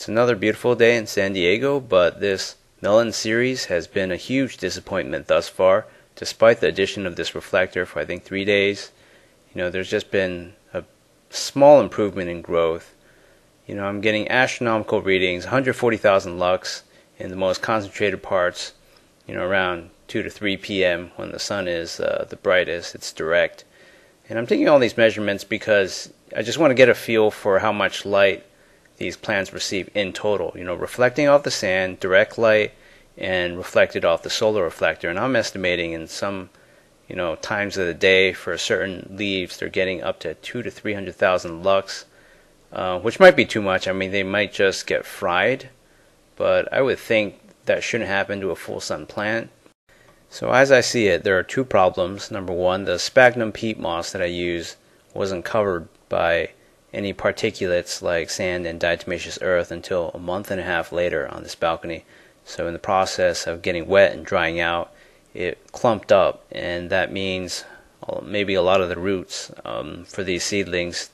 It's another beautiful day in San Diego, but this melon series has been a huge disappointment thus far. Despite the addition of this reflector for I think 3 days, there's just been a small improvement in growth. I'm getting astronomical readings, 140,000 lux in the most concentrated parts, around 2 to 3 p.m. when the sun is the brightest. It's direct. And I'm taking all these measurements because I just want to get a feel for how much light these plants receive in total, reflecting off the sand, direct light, and reflected off the solar reflector. And I'm estimating in some, times of the day for certain leaves, they're getting up to 200,000 to 300,000 lux, which might be too much. I mean, they might just get fried, but I would think that shouldn't happen to a full sun plant. So as I see it, there are two problems. Number one, the sphagnum peat moss that I use wasn't covered by any particulates like sand and diatomaceous earth until a month and a half later on this balcony. So in the process of getting wet and drying out, it clumped up, and that means maybe a lot of the roots for these seedlings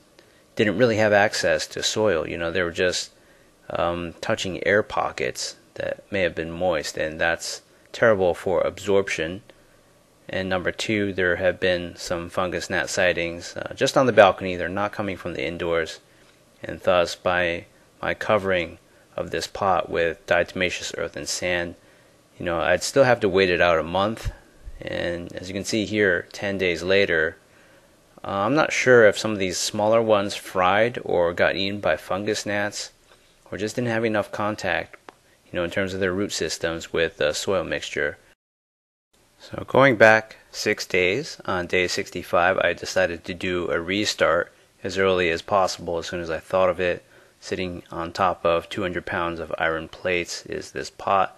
didn't really have access to soil. They were just touching air pockets that may have been moist, and that's terrible for absorption. And number two, there have been some fungus gnat sightings just on the balcony. They're not coming from the indoors, and thus by my covering of this pot with diatomaceous earth and sand, I'd still have to wait it out a month. And as you can see here, 10 days later, I'm not sure if some of these smaller ones fried or got eaten by fungus gnats, or just didn't have enough contact, in terms of their root systems with the soil mixture. So going back 6 days, on day 65, I decided to do a restart as early as possible. As soon as I thought of it, sitting on top of 200 pounds of iron plates is this pot,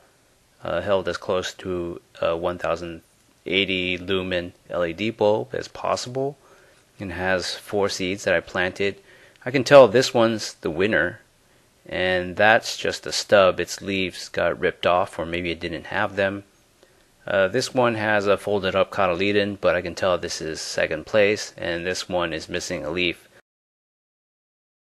held as close to a 1080 lumen LED bulb as possible, and has 4 seeds that I planted. I can tell this one's the winner, and that's just a stub. Its leaves got ripped off, or maybe it didn't have them. This one has a folded up cotyledon, but I can tell this is second place, and this one is missing a leaf.